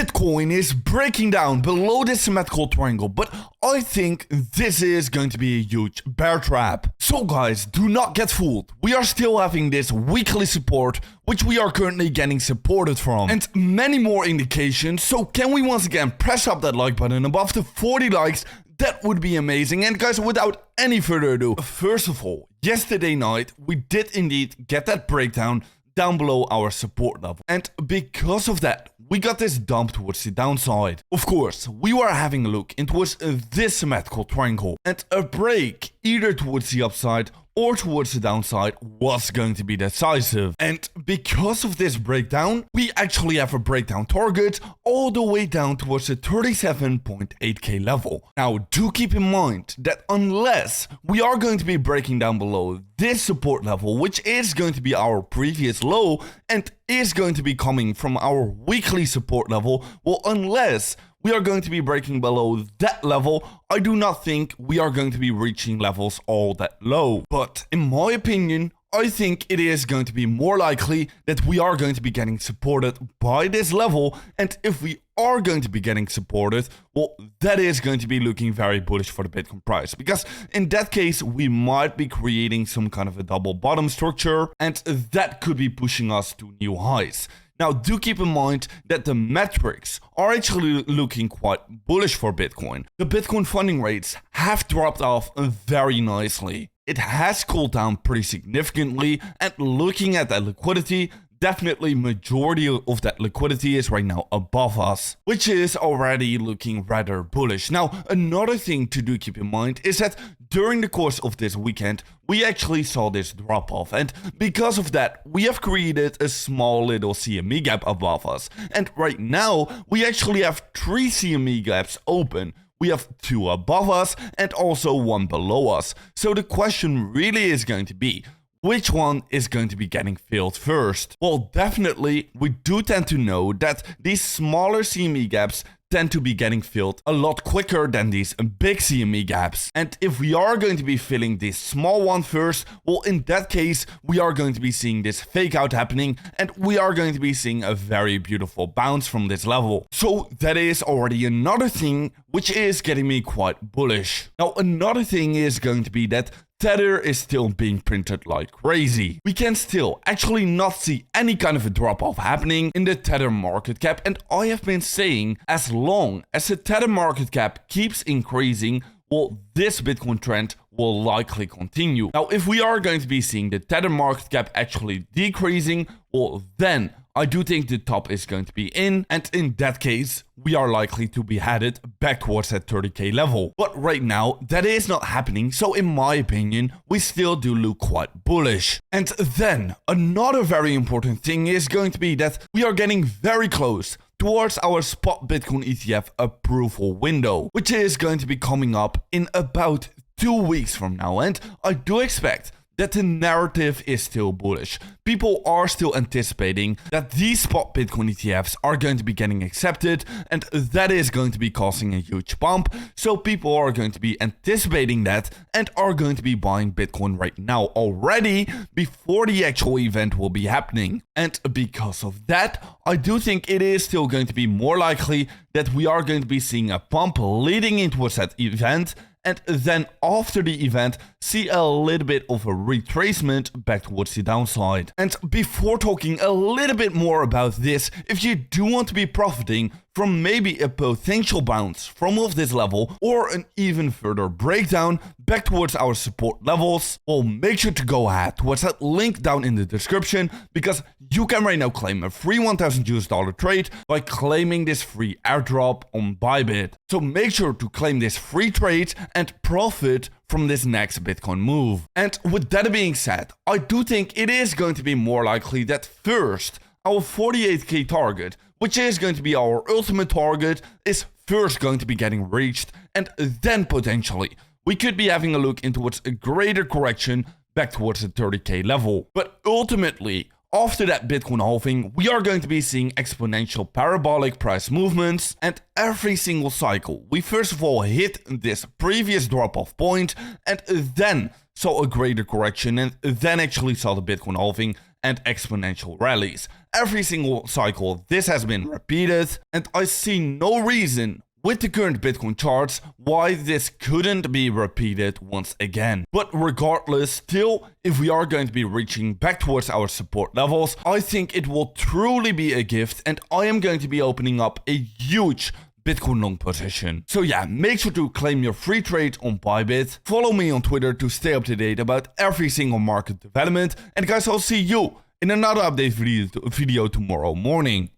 Bitcoin is breaking down below this symmetrical triangle, but I think this is going to be a huge bear trap. So guys, do not get fooled. We are still having this weekly support, which we are currently getting supported from, and many more indications. So can we once again press up that like button above the 40 likes? That would be amazing. And guys, without any further ado, first of all, yesterday night we did indeed get that breakdown down below our support level, and because of that we got this dump towards the downside. Of course, we were having a look into this symmetrical triangle, and a break either towards the upside or towards the downside was going to be decisive. And because of this breakdown, we actually have a breakdown target all the way down towards the 37.8k level. Now, do keep in mind that unless we are going to be breaking down below this support level, which is going to be our previous low and is going to be coming from our weekly support level, well, unless we are going to be breaking below that level, I do not think we are going to be reaching levels all that low. But in my opinion, I think it is going to be more likely that we are going to be getting supported by this level. And if we are going to be getting supported, well, that is going to be looking very bullish for the Bitcoin price. Because in that case, we might be creating some kind of a double bottom structure, and that could be pushing us to new highs. Now, do keep in mind that the metrics are actually looking quite bullish for Bitcoin. The Bitcoin funding rates have dropped off very nicely. It has cooled down pretty significantly, and looking at that liquidity, definitely majority of that liquidity is right now above us, which is already looking rather bullish. Now, another thing to do keep in mind is that during the course of this weekend, we actually saw this drop off, and because of that, we have created a small little CME gap above us. And right now, we actually have 3 CME gaps open. We have 2 above us and also 1 below us. So the question really is going to be, which one is going to be getting filled first? Well, definitely, we do tend to know that these smaller CME gaps tend to be getting filled a lot quicker than these big CME gaps. And if we are going to be filling this small one first, well, in that case, we are going to be seeing this fake out happening, and we are going to be seeing a very beautiful bounce from this level. So that is already another thing which is getting me quite bullish. Now, another thing is going to be that Tether is still being printed like crazy. We can still actually not see any kind of a drop-off happening in the Tether market cap, and I have been saying as long as the Tether market cap keeps increasing, well, this Bitcoin trend will likely continue. Now, if we are going to be seeing the Tether market cap actually decreasing, well, then I do think the top is going to be in, and in that case, we are likely to be headed back towards that 30k level. But right now, that is not happening, so in my opinion, we still do look quite bullish. And then, another very important thing is going to be that we are getting very close towards our spot Bitcoin ETF approval window, which is going to be coming up in about 2 weeks from now, and I do expect that the narrative is still bullish. People are still anticipating that these spot Bitcoin ETFs are going to be getting accepted, and that is going to be causing a huge bump. So people are going to be anticipating that and are going to be buying Bitcoin right now already before the actual event will be happening. And because of that, I do think it is still going to be more likely that we are going to be seeing a pump leading into that event, and then after the event, see a little bit of a retracement back towards the downside. And before talking a little bit more about this, if you do want to be profiting from maybe a potential bounce from off this level or an even further breakdown back towards our support levels, well, make sure to go ahead towards that link down in the description, because you can right now claim a free $1,000 trade by claiming this free airdrop on Bybit. So make sure to claim this free trade and profit from this next Bitcoin move. And with that being said, I do think it is going to be more likely that first, our 48k target, which is going to be our ultimate target, is first going to be getting reached, and then potentially we could be having a look into a greater correction back towards the 30k level. But ultimately, after that Bitcoin halving, we are going to be seeing exponential parabolic price movements, and every single cycle we first of all hit this previous drop-off point, and then saw a greater correction, and then actually saw the Bitcoin halving, and exponential rallies. Every single cycle this has been repeated, and I see no reason with the current Bitcoin charts why this couldn't be repeated once again. But regardless, still, if we are going to be reaching back towards our support levels, I think it will truly be a gift, and I am going to be opening up a huge Bitcoin long position. So yeah, make sure to claim your free trade on Bybit. Follow me on Twitter to stay up to date about every single market development. And guys, I'll see you in another update video tomorrow morning.